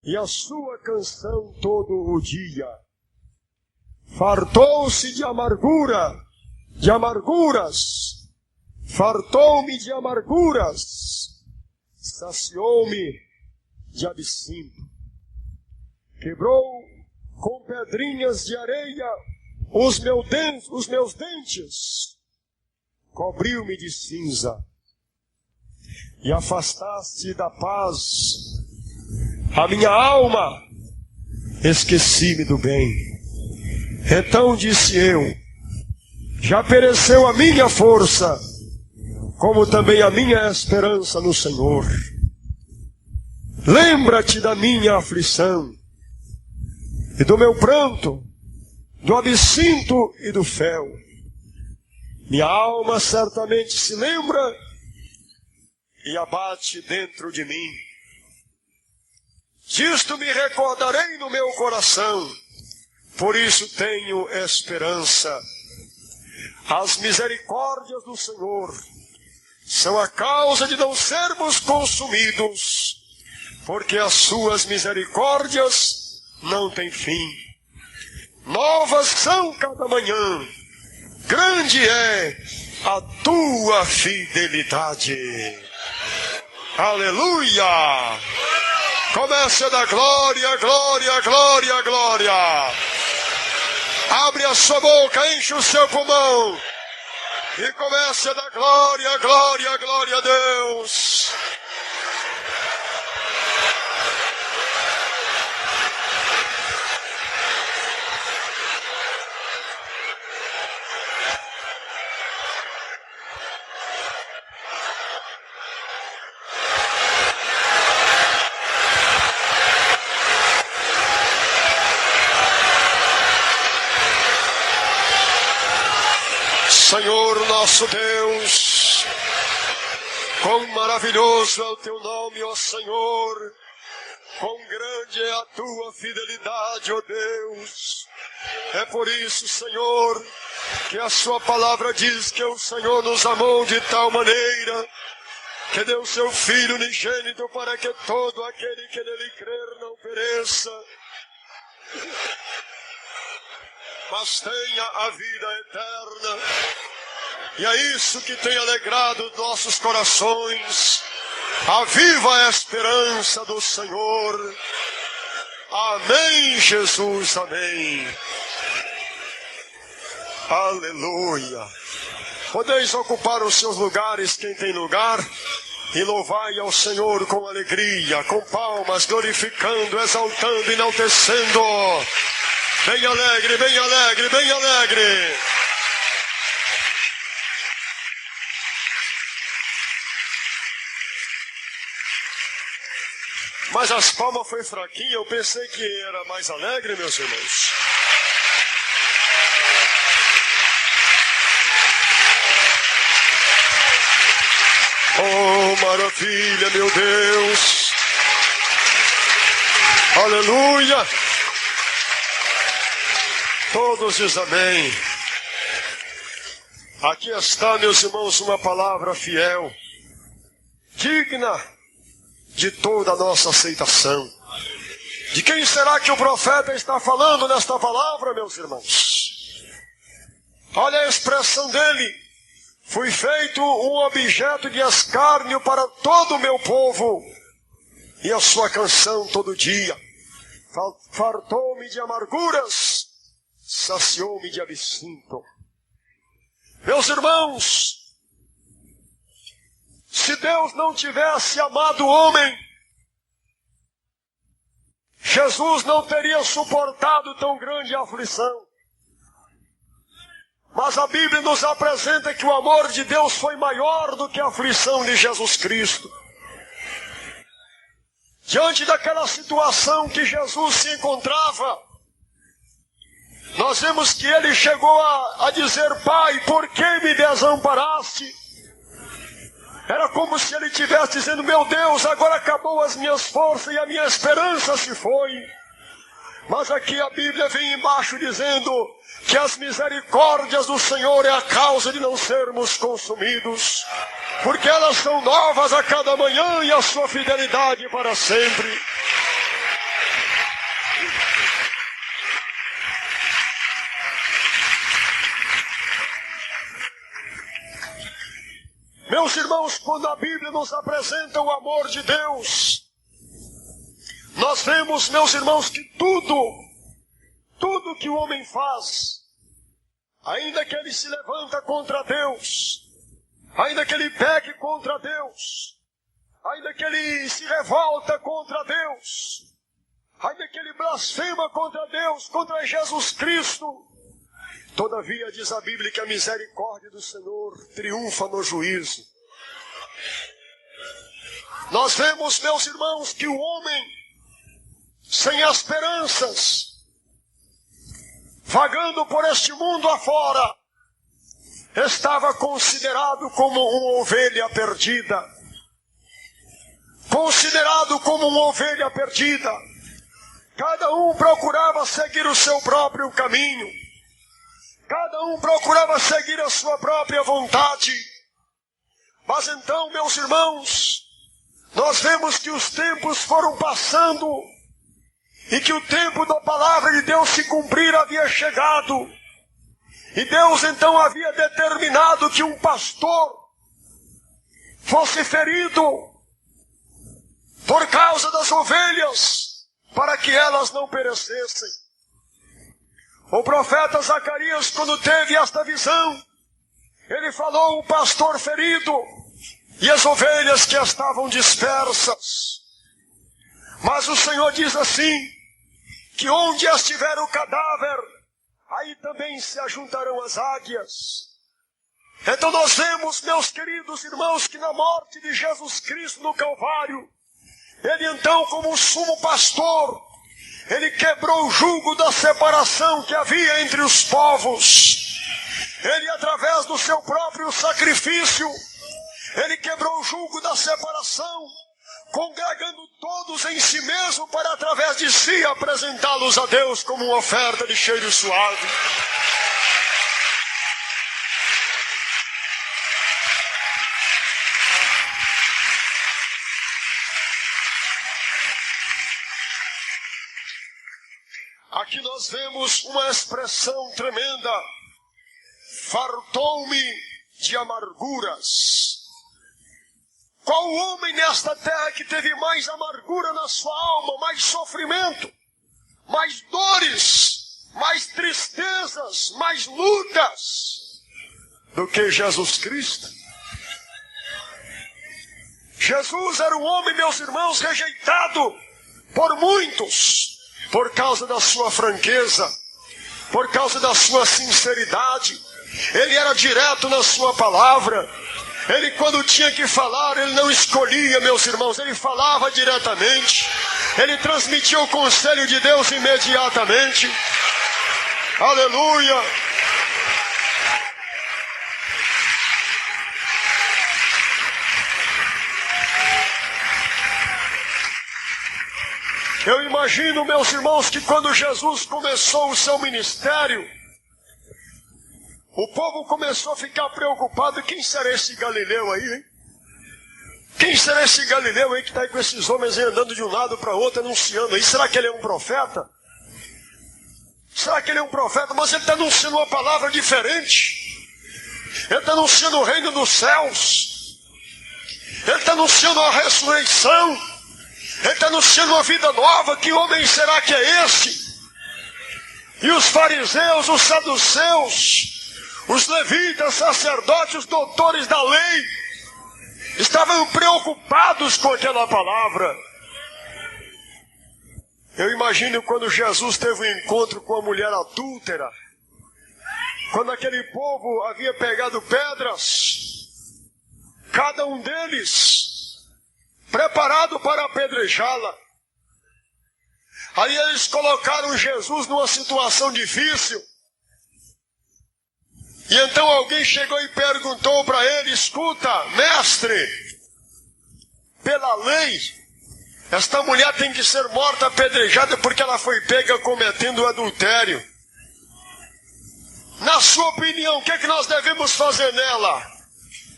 e a sua canção todo o dia. Fartou-se de amargura, de amarguras, fartou-me de amarguras, saciou-me de absinto. Quebrou com pedrinhas de areia os meus dentes, cobriu-me de cinza, e afastaste da paz a minha alma, esqueci-me do bem. Então disse eu, já pereceu a minha força, como também a minha esperança no Senhor. Lembra-te da minha aflição, e do meu pranto, do absinto e do fel. Minha alma certamente se lembra e abate dentro de mim. Disto me recordarei no meu coração, por isso tenho esperança. As misericórdias do Senhor são a causa de não sermos consumidos, porque as suas misericórdias não têm fim. Novas são cada manhã, grande é a tua fidelidade. Aleluia! Comece a dar glória, glória, glória, glória. Abre a sua boca, enche o seu pulmão e comece a dar glória, glória, glória a Deus. Senhor nosso Deus, quão maravilhoso é o teu nome, ó Senhor, quão grande é a tua fidelidade, ó Deus. É por isso, Senhor, que a sua palavra diz que o Senhor nos amou de tal maneira que deu seu Filho unigênito para que todo aquele que nele crer não pereça, mas tenha a vida eterna. E é isso que tem alegrado nossos corações, a viva esperança do Senhor. Amém, Jesus, amém. Aleluia. Podeis ocupar os seus lugares, quem tem lugar, e louvai ao Senhor com alegria, com palmas, glorificando, exaltando, enaltecendo. Bem alegre, bem alegre, bem alegre. Mas as palmas foi fraquinha, eu pensei que era mais alegre, meus irmãos. Oh, maravilha, meu Deus. Aleluia. Todos dizem amém. Aqui está, meus irmãos, uma palavra fiel, digna de toda a nossa aceitação. De quem será que o profeta está falando nesta palavra, meus irmãos? Olha a expressão dele. Fui feito um objeto de escárnio para todo o meu povo, e a sua canção todo dia. Fartou-me de amarguras, saciou-me de absinto. Meus irmãos, se Deus não tivesse amado o homem, Jesus não teria suportado tão grande aflição. Mas a Bíblia nos apresenta que o amor de Deus foi maior do que a aflição de Jesus Cristo. Diante daquela situação que Jesus se encontrava, nós vemos que ele chegou a dizer: Pai, por que me desamparaste? Era como se ele estivesse dizendo: meu Deus, agora acabou as minhas forças e a minha esperança se foi. Mas aqui a Bíblia vem embaixo dizendo que as misericórdias do Senhor é a causa de não sermos consumidos, porque elas são novas a cada manhã e a sua fidelidade para sempre. Meus irmãos, quando a Bíblia nos apresenta o amor de Deus, nós vemos, meus irmãos, que tudo que o homem faz, ainda que ele se levanta contra Deus, ainda que ele peque contra Deus, ainda que ele se revolta contra Deus, ainda que ele blasfema contra Deus, contra Jesus Cristo, todavia diz a Bíblia que a misericórdia do Senhor triunfa no juízo. Nós vemos, meus irmãos, que o homem sem esperanças, vagando por este mundo afora, estava considerado como uma ovelha perdida. Considerado como uma ovelha perdida. Cada um procurava seguir o seu próprio caminho. Cada um procurava seguir a sua própria vontade. Mas então, meus irmãos, nós vemos que os tempos foram passando e que o tempo da palavra de Deus se cumprir havia chegado. E Deus então havia determinado que um pastor fosse ferido por causa das ovelhas, para que elas não perecessem. O profeta Zacarias, quando teve esta visão, ele falou: o pastor ferido e as ovelhas que estavam dispersas. Mas o Senhor diz assim, que onde estiver o cadáver, aí também se ajuntarão as águias. Então nós vemos, meus queridos irmãos, que na morte de Jesus Cristo no Calvário, ele então, como sumo pastor, ele quebrou o jugo da separação que havia entre os povos. Ele, através do seu próprio sacrifício, ele quebrou o jugo da separação, congregando todos em si mesmo para, através de si, apresentá-los a Deus como uma oferta de cheiro suave. Aqui nós vemos uma expressão tremenda: fartou-me de amarguras. Qual homem nesta terra que teve mais amargura na sua alma, mais sofrimento, mais dores, mais tristezas, mais lutas do que Jesus Cristo? Jesus era um homem, meus irmãos, rejeitado por muitos, por causa da sua franqueza, por causa da sua sinceridade. Ele era direto na sua palavra. Ele, quando tinha que falar, ele não escolhia, meus irmãos, ele falava diretamente. Ele transmitia o conselho de Deus imediatamente. Aleluia! Eu imagino, meus irmãos, que quando Jesus começou o seu ministério, o povo começou a ficar preocupado. Quem será esse Galileu aí, hein? Quem será esse Galileu aí que está aí com esses homens aí andando de um lado para outro, anunciando aí? Será que ele é um profeta? Será que ele é um profeta? Mas ele está anunciando uma palavra diferente. Ele está anunciando o reino dos céus. Ele está anunciando a ressurreição. Ele está anunciando uma vida nova. Que homem será que é esse? E os fariseus, os saduceus, os levitas, sacerdotes, os doutores da lei, estavam preocupados com aquela palavra. Eu imagino quando Jesus teve um encontro com a mulher adúltera, quando aquele povo havia pegado pedras, cada um deles preparado para apedrejá-la. Aí eles colocaram Jesus numa situação difícil. E então alguém chegou e perguntou para ele: escuta, mestre, pela lei, esta mulher tem que ser morta apedrejada porque ela foi pega cometendo adultério. Na sua opinião, o que é que nós devemos fazer nela?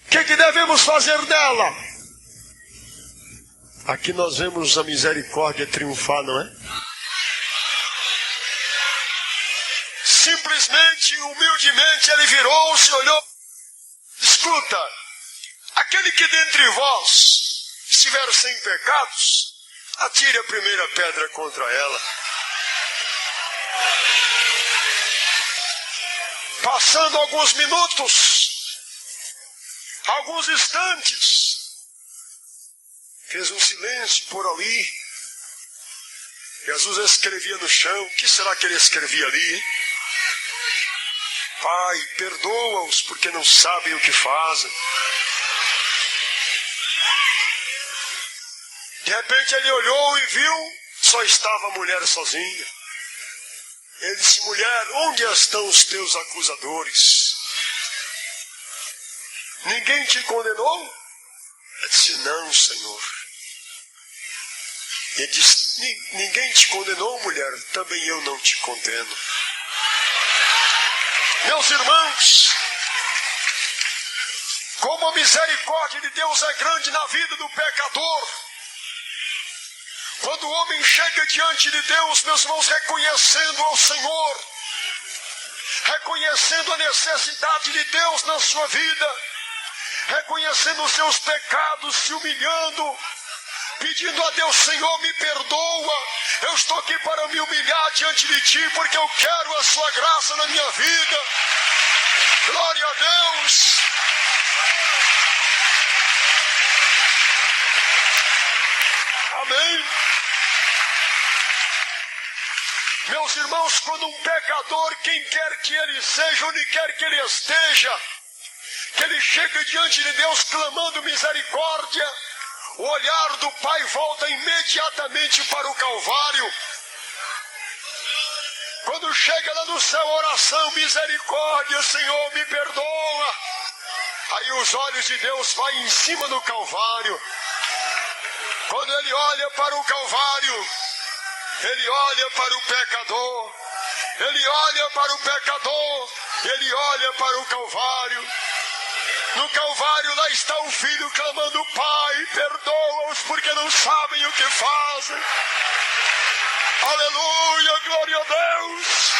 O que é que devemos fazer dela? Aqui nós vemos a misericórdia triunfar, não é? Simplesmente, humildemente, ele virou-se e olhou. Escuta, aquele que dentre vós estiver sem pecados, atire a primeira pedra contra ela. Passando alguns minutos, alguns instantes, fez um silêncio por ali. Jesus escrevia no chão. O que será que ele escrevia ali, hein? Pai, perdoa-os porque não sabem o que fazem. De repente ele olhou e viu, só estava a mulher sozinha. Ele disse: mulher, onde estão os teus acusadores? Ninguém te condenou? Ela disse: não, Senhor. Ele disse: ninguém te condenou, mulher? Também eu não te condeno. Meus irmãos, como a misericórdia de Deus é grande na vida do pecador, quando o homem chega diante de Deus, meus irmãos, reconhecendo ao Senhor, reconhecendo a necessidade de Deus na sua vida, reconhecendo os seus pecados, se humilhando, pedindo a Deus: Senhor, me perdoa, eu estou aqui para me humilhar diante de Ti, porque eu quero a Sua graça na minha vida. Glória a Deus. Amém. Meus irmãos, quando um pecador, quem quer que ele seja, onde quer que ele esteja, que ele chega diante de Deus clamando misericórdia, o olhar do Pai volta imediatamente para o Calvário. Quando chega lá no céu, oração: misericórdia, Senhor, me perdoa. Aí os olhos de Deus vão em cima do Calvário. Quando ele olha para o Calvário, ele olha para o pecador, ele olha para o pecador, ele olha para o Calvário. No Calvário lá está o Filho clamando: Pai, perdoa-os porque não sabem o que fazem. Aleluia, glória a Deus.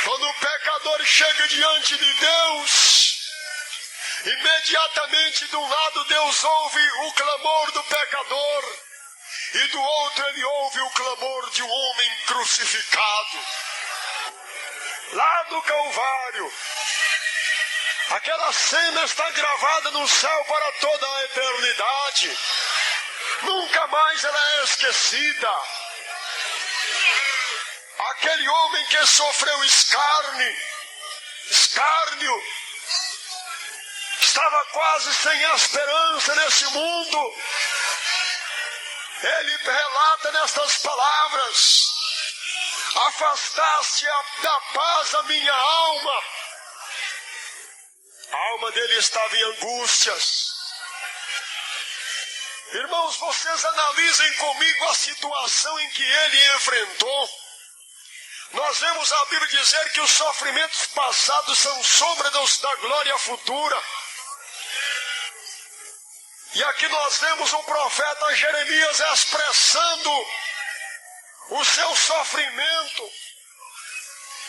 Quando o pecador chega diante de Deus, imediatamente de um lado Deus ouve o clamor do pecador, e do outro ele ouve o clamor de um homem crucificado. Lá do Calvário, aquela cena está gravada no céu para toda a eternidade. Nunca mais ela é esquecida. Aquele homem que sofreu escárnio, estava quase sem esperança nesse mundo. Ele relata nestas palavras: afastaste da paz a minha alma. A alma dele estava em angústias. Irmãos, vocês analisem comigo a situação em que ele enfrentou. Nós vemos a Bíblia dizer que os sofrimentos passados são sombra da glória futura. E aqui nós vemos o profeta Jeremias expressando o seu sofrimento.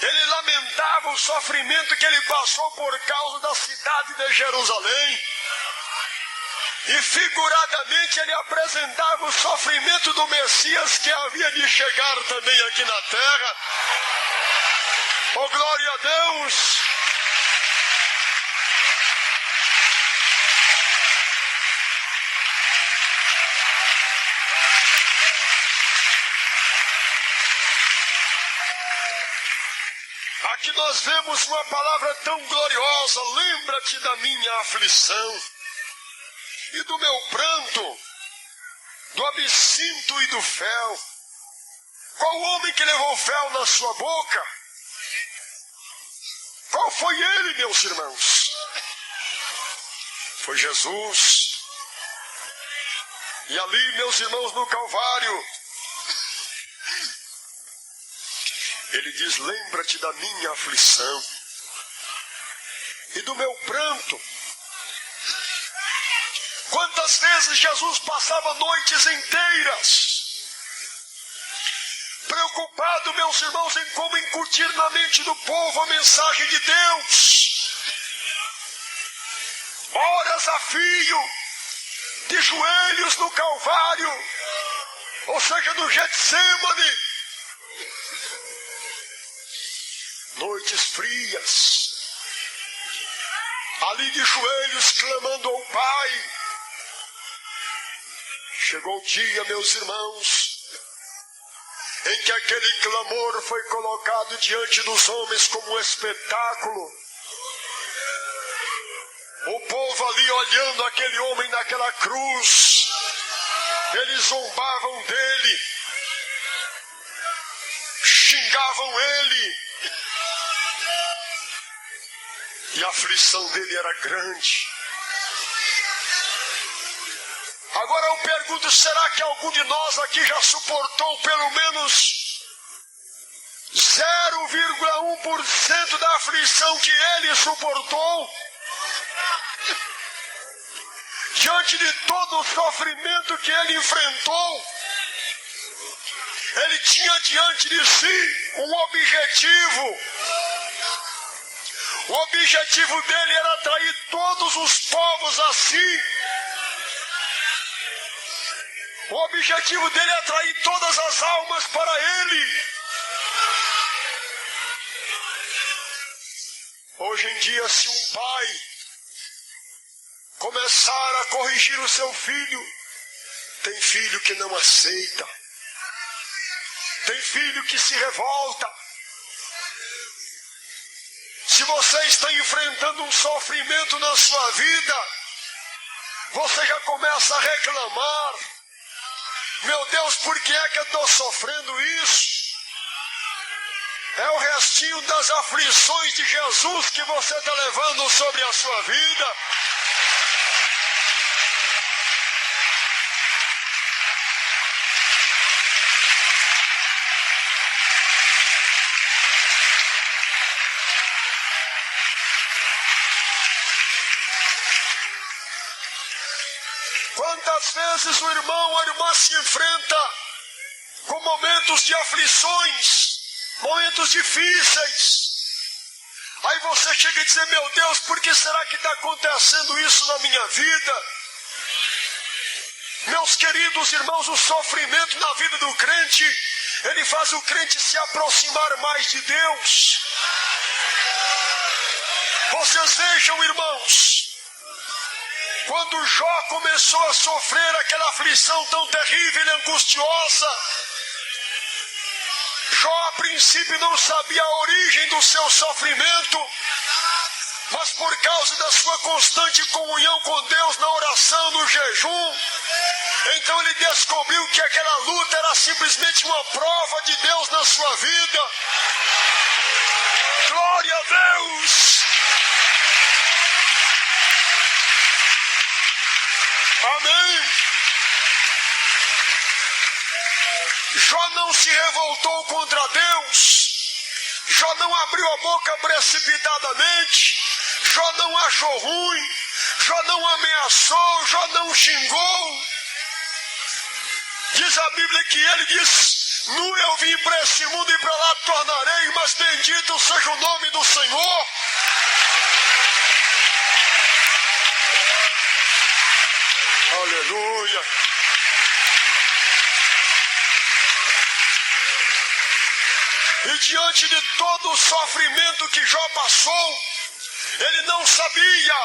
Ele lamentava o sofrimento que ele passou por causa da cidade de Jerusalém. E figuradamente ele apresentava o sofrimento do Messias que havia de chegar também aqui na terra. Oh, glória a Deus! Aqui nós vemos uma palavra tão gloriosa: lembra-te da minha aflição e do meu pranto, do absinto e do fel. Qual homem que levou fel na sua boca? Qual foi ele, meus irmãos? Foi Jesus. E ali, meus irmãos, no Calvário, ele diz: lembra-te da minha aflição e do meu pranto. Quantas vezes Jesus passava noites inteiras preocupado, meus irmãos, em como incutir na mente do povo a mensagem de Deus. Horas a fio, de joelhos no Calvário, ou seja, no Getsemane. Noites frias, ali de joelhos clamando ao Pai. Chegou o dia, meus irmãos, em que aquele clamor foi colocado diante dos homens como um espetáculo. O povo ali olhando aquele homem naquela cruz, eles zombavam dele, xingavam ele, e a aflição dele era grande. Agora eu pergunto, será que algum de nós aqui já suportou pelo menos 0,1% da aflição que ele suportou? Diante de todo o sofrimento que ele enfrentou, ele tinha diante de si um objetivo. O objetivo dele era atrair todos os povos a si. O objetivo dele é atrair todas as almas para ele. Hoje em dia, se um pai começar a corrigir o seu filho, tem filho que não aceita, tem filho que se revolta. Se você está enfrentando um sofrimento na sua vida, você já começa a reclamar. Meu Deus, por que é que eu estou sofrendo isso? É o restinho das aflições de Jesus que você está levando sobre a sua vida. Quantas vezes o irmão ou a irmã se enfrenta com momentos de aflições, momentos difíceis. Aí você chega e diz, meu Deus, por que será que está acontecendo isso na minha vida? Meus queridos irmãos, o sofrimento na vida do crente, ele faz o crente se aproximar mais de Deus. Vocês vejam, irmãos, quando Jó começou a sofrer aquela aflição tão terrível e angustiosa, Jó a princípio não sabia a origem do seu sofrimento, mas por causa da sua constante comunhão com Deus na oração, no jejum, então ele descobriu que aquela luta era simplesmente uma prova de Deus na sua vida. Glória a Deus! Amém! Jó não se revoltou contra Deus, Jó não abriu a boca precipitadamente, Jó não achou ruim, Jó não ameaçou, Jó não xingou. Diz a Bíblia que ele diz, nu eu vim para esse mundo e para lá tornarei, mas bendito seja o nome do Senhor. Aleluia. E diante de todo o sofrimento que Jó passou, ele não sabia.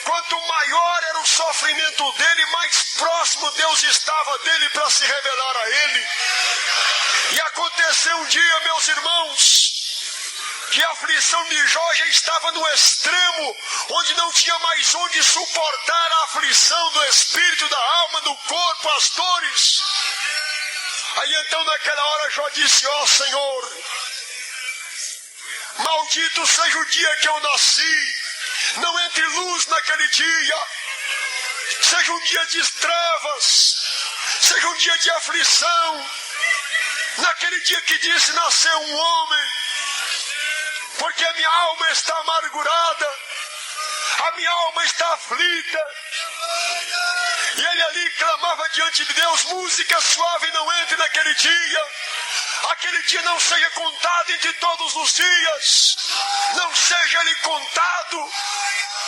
Quanto maior era o sofrimento dele, mais próximo Deus estava dele para se revelar a ele. E aconteceu um dia, meus irmãos, que a aflição de Jó já estava no extremo, onde não tinha mais onde suportar a aflição do espírito, da alma, do corpo, as dores. Aí então naquela hora Jó disse, ó Senhor, maldito seja o dia que eu nasci, não entre luz naquele dia, seja um dia de trevas, seja um dia de aflição, naquele dia que disse nasceu um homem, porque a minha alma está amargurada, a minha alma está aflita. E ele ali clamava diante de Deus, música suave não entre naquele dia, aquele dia não seja contado entre todos os dias, não seja ele contado,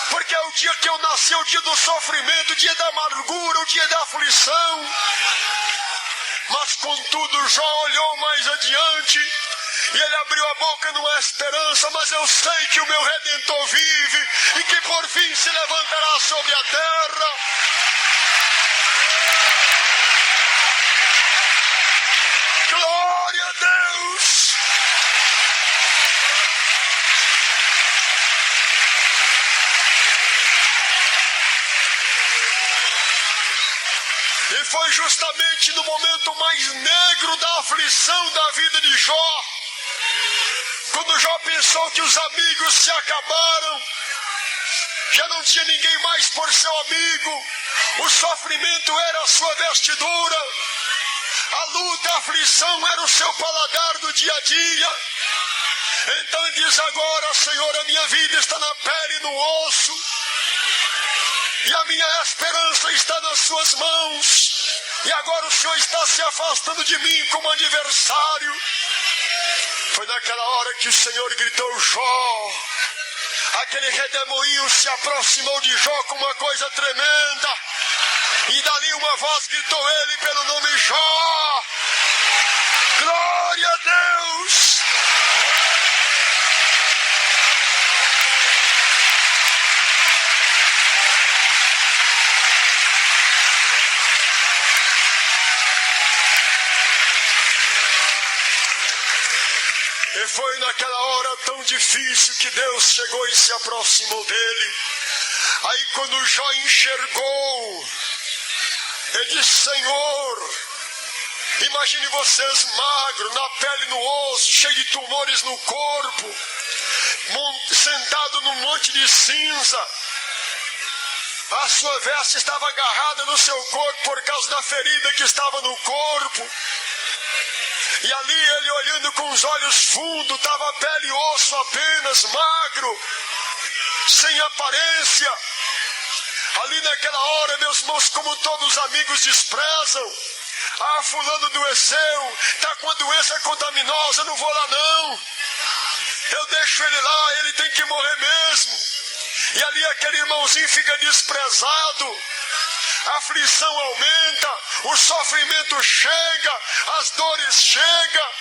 porque é o dia que eu nasci, o dia do sofrimento, o dia da amargura, o dia da aflição. Mas contudo Jó olhou mais adiante, e ele abriu a boca numa esperança: mas eu sei que o meu Redentor vive, e que por fim se levantará sobre a terra. Glória a Deus! E foi justamente no momento mais negro da aflição da vida de Jó, quando Jó pensou que os amigos se acabaram, já não tinha ninguém mais por seu amigo, o sofrimento era a sua vestidura, a luta, a aflição era o seu paladar do dia a dia. Então ele diz agora: Senhor, a minha vida está na pele e no osso, e a minha esperança está nas suas mãos, e agora o Senhor está se afastando de mim como adversário. Foi naquela hora que o Senhor gritou: Jó. Aquele redemoinho se aproximou de Jó com uma coisa tremenda, e dali uma voz gritou ele pelo nome: Jó. Glória a Deus! E foi naquela hora tão difícil que Deus chegou e se aproximou dele. Aí quando Jó enxergou, ele disse: Senhor, imagine vocês magro, na pele e no osso, cheio de tumores no corpo, sentado num monte de cinza. A sua veste estava agarrada no seu corpo por causa da ferida que estava no corpo. E ali ele, olhando com os olhos fundos, estava pele e osso apenas, magro, sem aparência. Ali naquela hora, meus irmãos, como todos os amigos desprezam: ah, fulano adoeceu, está com a doença contaminosa, não vou lá não, eu deixo ele lá, ele tem que morrer mesmo. E ali aquele irmãozinho fica desprezado, a aflição aumenta, o sofrimento chega, as dores chegam.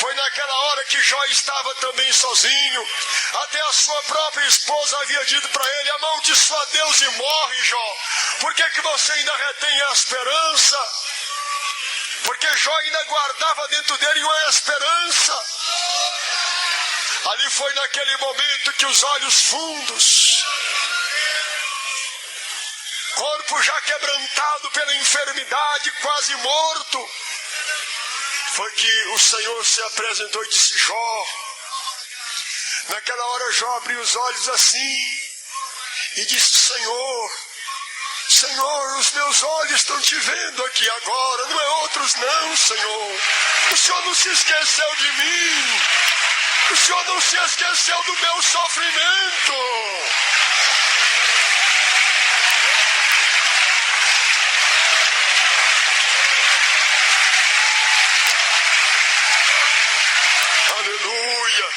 Foi naquela hora que Jó estava também sozinho. Até a sua própria esposa havia dito para ele: amaldiçoa Deus e morre, Jó. Por que você ainda retém a esperança? Porque Jó ainda guardava dentro dele uma esperança. Ali foi naquele momento que os olhos fundos, corpo já quebrantado pela enfermidade, quase morto, foi que o Senhor se apresentou e disse: Jó. Naquela hora Jó abriu os olhos assim e disse: Senhor, os meus olhos estão te vendo aqui agora, não é outros não, Senhor. O Senhor não se esqueceu de mim, o Senhor não se esqueceu do meu sofrimento. Aleluia.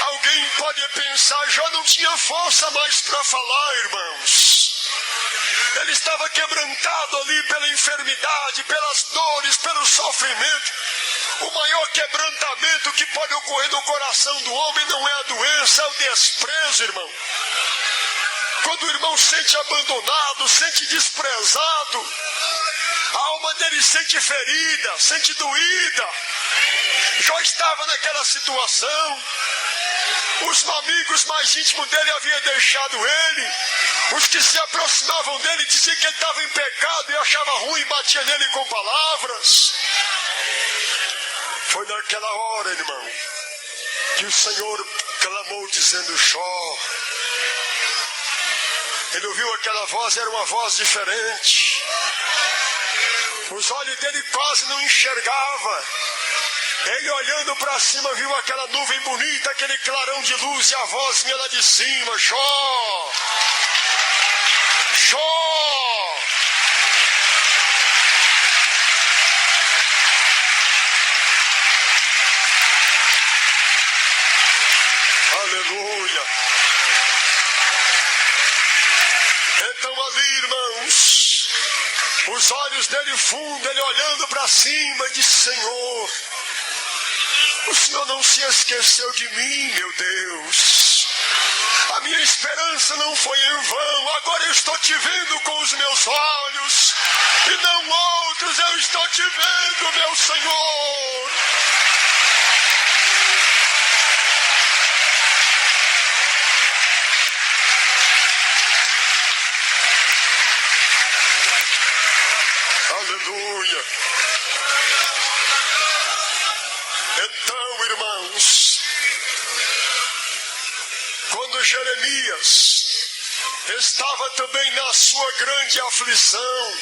Alguém pode pensar: Jó não tinha força mais para falar, irmãos. Ele estava quebrantado ali pela enfermidade, pelas dores, pelo sofrimento. O maior quebrantamento que pode ocorrer no coração do homem não é a doença, é o desprezo, irmão. Quando o irmão sente abandonado, sente desprezado, a alma dele sente ferida, sente doída. Jó estava naquela situação. Os amigos mais íntimos dele haviam deixado ele. Os que se aproximavam dele diziam que ele estava em pecado e achava ruim e batia nele com palavras. Foi naquela hora, irmão, que o Senhor clamou dizendo: Jó. Ele ouviu aquela voz, era uma voz diferente. Os olhos dele quase não enxergavam. Ele, olhando para cima, viu aquela nuvem bonita, aquele clarão de luz, e a voz vinha lá de cima: Jó! Jó! dele fundo, ele olhando para cima, disse: Senhor, o Senhor não se esqueceu de mim, meu Deus. A minha esperança não foi em vão. Agora eu estou te vendo com os meus olhos, e não outros. Eu estou te vendo, meu Senhor. Aleluia. Então, irmãos, quando Jeremias estava também na sua grande aflição,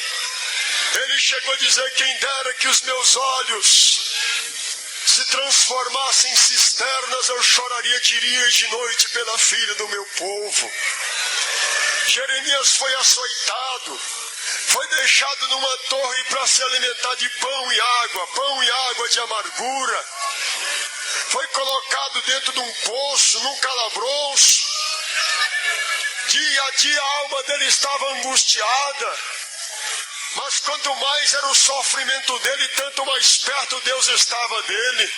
ele chegou a dizer: quem dera que os meus olhos se transformassem em cisternas, eu choraria de dia e de noite pela filha do meu povo. Jeremias foi açoitado, foi deixado numa torre para se alimentar de pão e água de amargura. Foi colocado dentro de um poço, num calabouço. Dia a dia a alma dele estava angustiada. Mas quanto mais era o sofrimento dele, tanto mais perto Deus estava dele.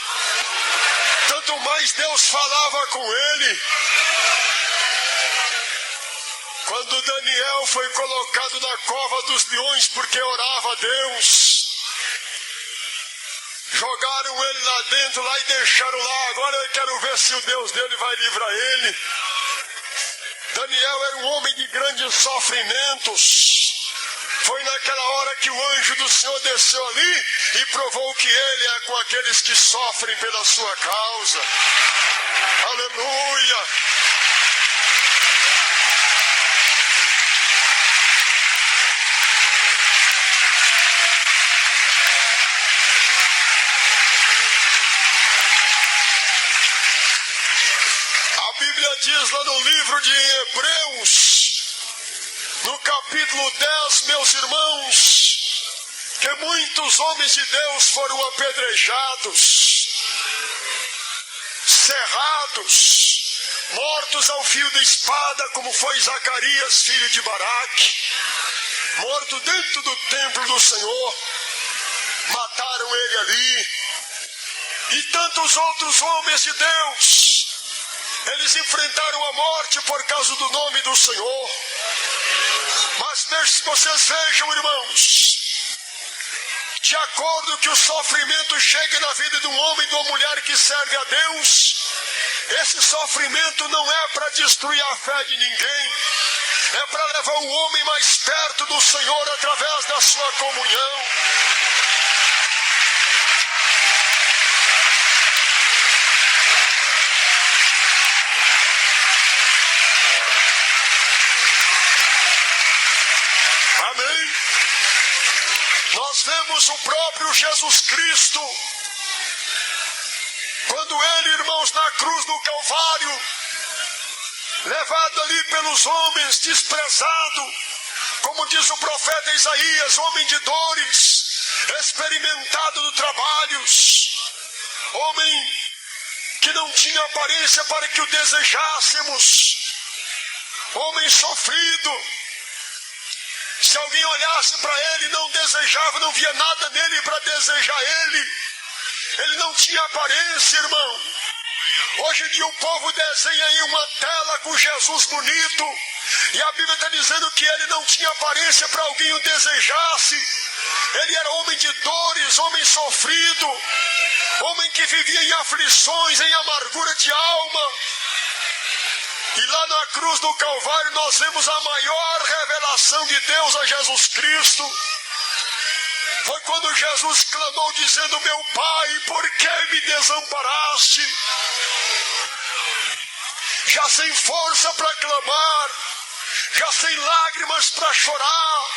Tanto mais Deus falava com ele. Quando Daniel foi colocado na cova dos leões porque orava a Deus, jogaram ele lá dentro lá e deixaram lá. Agora eu quero ver se o Deus dele vai livrar ele. Daniel era um homem de grandes sofrimentos. Foi naquela hora que o anjo do Senhor desceu ali e provou que ele é com aqueles que sofrem pela sua causa. Aleluia! A Bíblia diz lá no livro de Hebreus, no capítulo 10, meus irmãos, que muitos homens de Deus foram apedrejados, cerrados, mortos ao fio da espada, como foi Zacarias, filho de Baraque, morto dentro do templo do Senhor. Mataram ele ali. E tantos outros homens de Deus, eles enfrentaram a morte por causa do nome do Senhor. Mas vocês vejam, irmãos, de acordo que o sofrimento chega na vida de um homem e de uma mulher que serve a Deus, esse sofrimento não é para destruir a fé de ninguém, é para levar o homem mais perto do Senhor através da sua comunhão. Amém? Nós vemos o próprio Jesus Cristo, quando ele, irmãos, na cruz do Calvário, levado ali pelos homens, desprezado, como diz o profeta Isaías, homem de dores, experimentado de trabalhos, homem que não tinha aparência para que o desejássemos, homem sofrido. Se alguém olhasse para ele e não desejava, não via nada nele para desejar ele. Ele não tinha aparência, irmão. Hoje em dia o povo desenha em uma tela com Jesus bonito, e a Bíblia está dizendo que ele não tinha aparência para alguém o desejasse. Ele era homem de dores, homem sofrido, homem que vivia em aflições, em amargura de alma. E lá na cruz do Calvário nós vemos a maior revelação de Deus a Jesus Cristo. Foi quando Jesus clamou dizendo: meu Pai, por que me desamparaste? Já sem força para clamar, já sem lágrimas para chorar,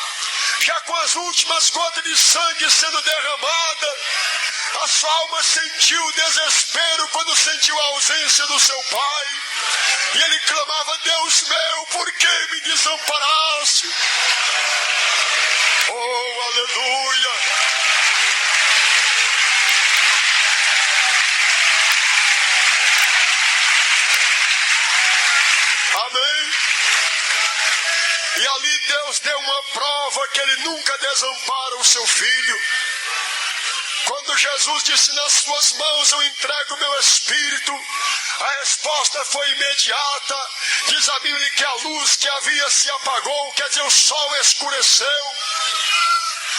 já com as últimas gotas de sangue sendo derramada, a sua alma sentiu desespero quando sentiu a ausência do seu Pai. E ele clamava: Deus meu, por que me desamparaste? Oh, aleluia! Amém? E ali Deus deu uma prova que Ele nunca desampara o seu filho. Quando Jesus disse, nas suas mãos eu entrego o meu espírito, a resposta foi imediata. Diz a Bíblia que a luz que havia se apagou, quer dizer, o sol escureceu.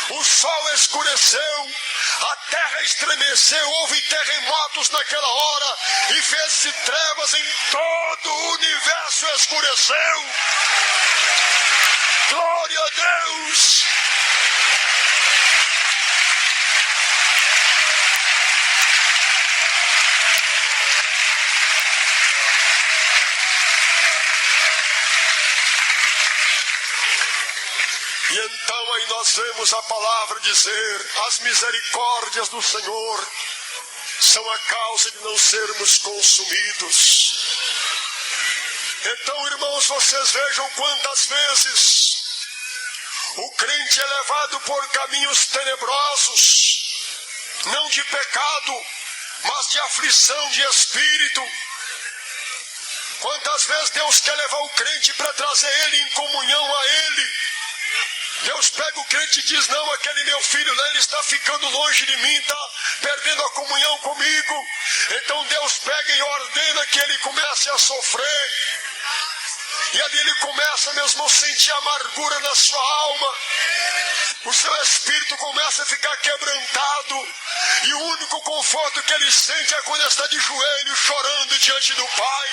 O sol escureceu, a terra estremeceu, houve terremotos naquela hora e fez-se trevas em todo o universo, escureceu. Glória a Deus! E então aí nós vemos a palavra dizer, as misericórdias do Senhor são a causa de não sermos consumidos. Então, irmãos, vocês vejam quantas vezes o crente é levado por caminhos tenebrosos, não de pecado, mas de aflição de espírito. Quantas vezes Deus quer levar o crente para trazer ele em comunhão a Ele. Deus pega o crente e diz, não, aquele meu filho lá, ele está ficando longe de mim, está perdendo a comunhão comigo. Então Deus pega e ordena que ele comece a sofrer. E ali ele começa, meus irmãos, a sentir amargura na sua alma. O seu espírito começa a ficar quebrantado. E o único conforto que ele sente é quando ele está de joelho, chorando diante do Pai.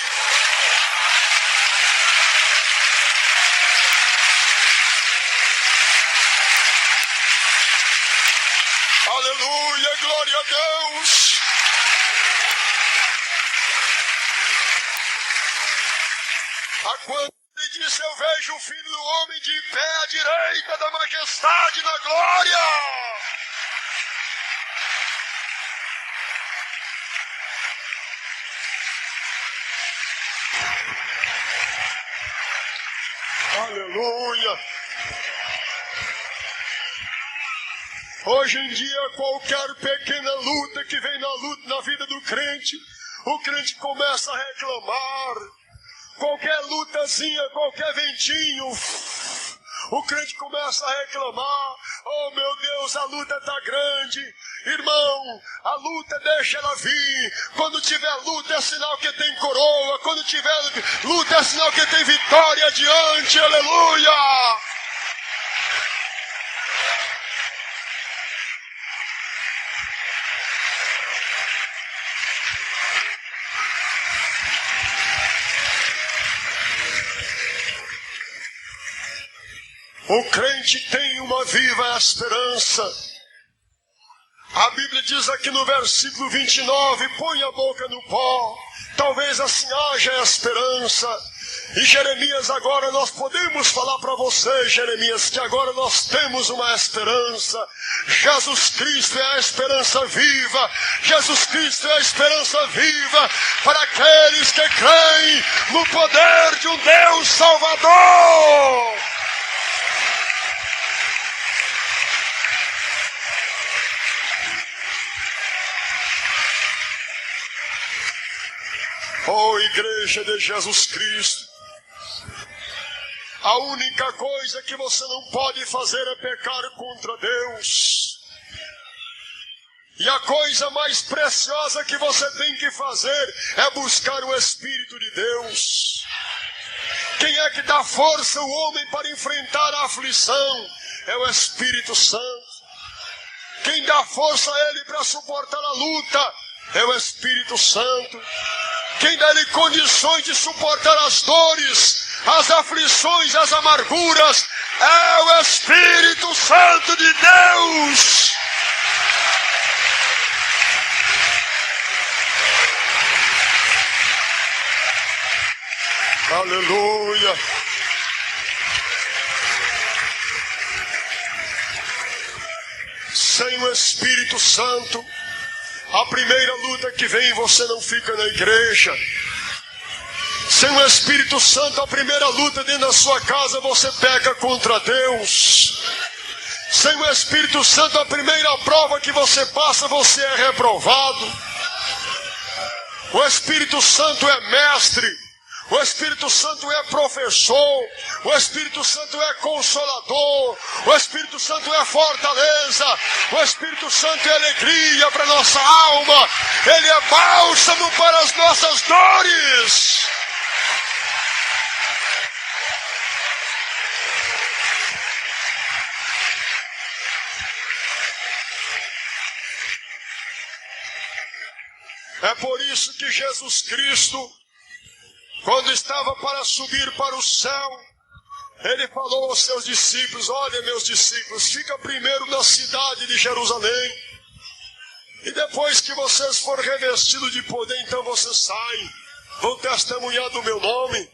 Aleluia, glória a Deus. A quando ele disse, eu vejo o Filho do Homem de pé à direita da majestade na glória. Aleluia. Hoje em dia, qualquer pequena luta que vem na vida do crente, o crente começa a reclamar. Qualquer lutazinha, qualquer ventinho, o crente começa a reclamar. Oh meu Deus, a luta está grande. Irmão, a luta deixa ela vir. Quando tiver luta é sinal que tem coroa. Quando tiver luta é sinal que tem vitória adiante. Aleluia! O crente tem uma viva esperança. A Bíblia diz aqui no versículo 29, põe a boca no pó, talvez assim haja esperança. E Jeremias, agora nós podemos falar para você, Jeremias, que agora nós temos uma esperança. Jesus Cristo é a esperança viva. Jesus Cristo é a esperança viva para aqueles que creem no poder de um Deus Salvador. Oh, Igreja de Jesus Cristo, a única coisa que você não pode fazer é pecar contra Deus. E a coisa mais preciosa que você tem que fazer é buscar o Espírito de Deus. Quem é que dá força ao homem para enfrentar a aflição? É o Espírito Santo. Quem dá força a ele para suportar a luta? É o Espírito Santo. Quem dá-lhe condições de suportar as dores, as aflições, as amarguras, é o Espírito Santo de Deus. Aleluia. Sem o Espírito Santo, a primeira luta que vem, você não fica na igreja. Sem o Espírito Santo, a primeira luta dentro da sua casa, você peca contra Deus. Sem o Espírito Santo, a primeira prova que você passa, você é reprovado. O Espírito Santo é mestre. O Espírito Santo é professor, o Espírito Santo é consolador, o Espírito Santo é fortaleza, o Espírito Santo é alegria para nossa alma, ele é bálsamo para as nossas dores. É por isso que Jesus Cristo, quando estava para subir para o céu, ele falou aos seus discípulos: olha, meus discípulos, fica primeiro na cidade de Jerusalém, e depois que vocês forem revestidos de poder, então vocês saem, vão testemunhar do meu nome,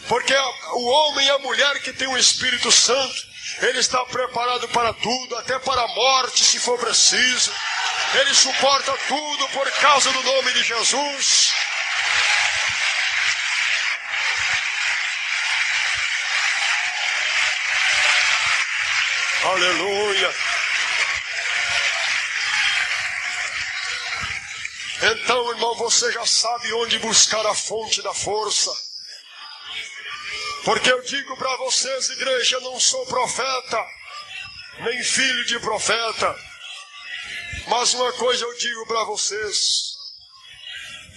porque o homem e a mulher que tem o Espírito Santo, ele está preparado para tudo, até para a morte, se for preciso. Ele suporta tudo por causa do nome de Jesus. Aleluia. Então, irmão, você já sabe onde buscar a fonte da força. Porque eu digo para vocês, igreja, eu não sou profeta, nem filho de profeta. Mas uma coisa eu digo para vocês: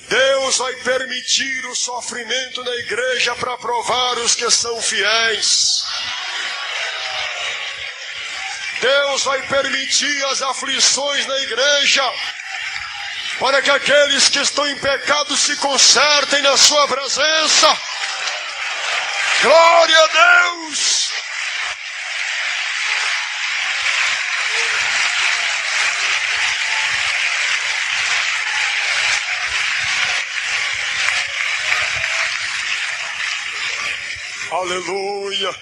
Deus vai permitir o sofrimento na igreja para provar os que são fiéis. Deus vai permitir as aflições na igreja para que aqueles que estão em pecado se consertem na sua presença. Glória a Deus! Aleluia!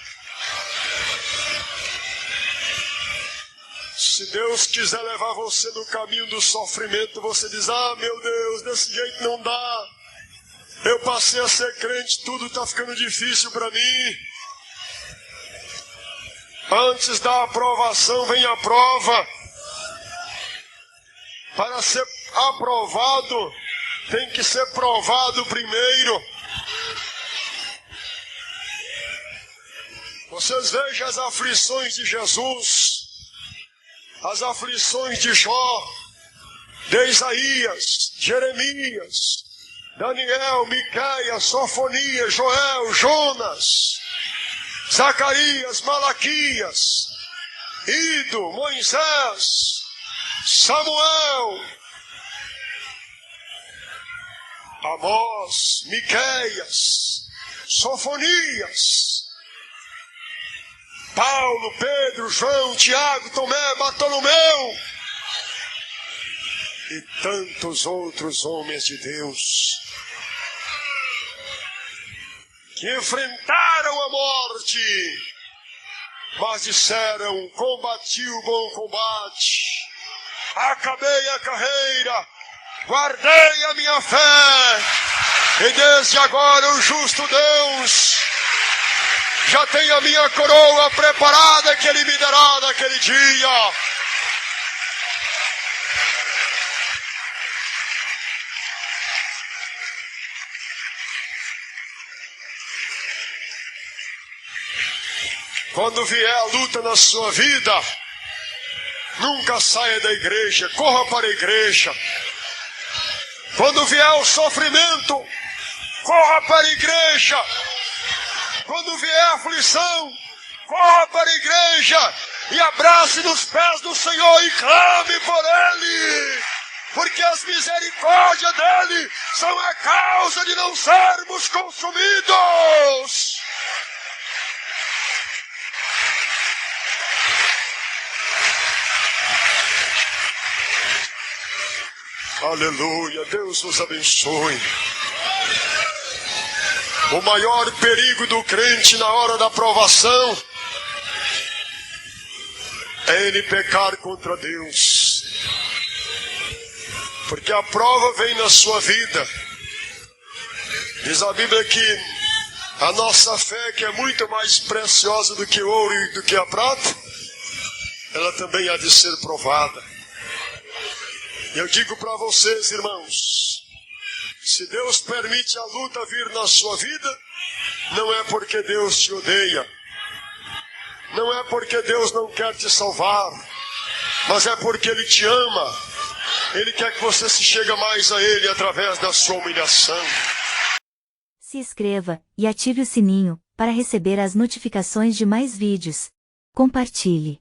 Se Deus quiser levar você no caminho do sofrimento, você diz: ah, meu Deus, desse jeito não dá. Eu passei a ser crente, tudo está ficando difícil para mim. Antes da aprovação vem a prova. Para ser aprovado, tem que ser provado primeiro. Vocês vejam as aflições de Jesus, as aflições de Jó, de Isaías, Jeremias, Daniel, Miqueias, Sofonias, Joel, Jonas, Zacarias, Malaquias, Ido, Moisés, Samuel, Amós, Miqueias, Sofonias, Paulo, Pedro, João, Tiago, Tomé, Bartolomeu e tantos outros homens de Deus que enfrentaram a morte, mas disseram: combati o bom combate, acabei a carreira, guardei a minha fé, e desde agora o justo Deus já tem a minha coroa preparada que Ele me dará naquele dia. Quando vier a luta na sua vida, nunca saia da igreja, corra para a igreja. Quando vier o sofrimento, corra para a igreja. Quando vier a aflição, corra para a igreja e abrace nos pés do Senhor e clame por Ele, porque as misericórdias dEle são a causa de não sermos consumidos. Aleluia, Deus nos abençoe. O maior perigo do crente na hora da provação é ele pecar contra Deus. Porque a prova vem na sua vida. Diz a Bíblia que a nossa fé, que é muito mais preciosa do que o ouro e do que a prata, ela também há de ser provada. Eu digo para vocês, irmãos, Se Deus permite a luta vir na sua vida, não é porque Deus te odeia. Não é porque Deus não quer te salvar, mas é porque Ele te ama. Ele quer que você se chegue mais a Ele através da sua humilhação. Se inscreva e ative o sininho para receber as notificações de mais vídeos. Compartilhe.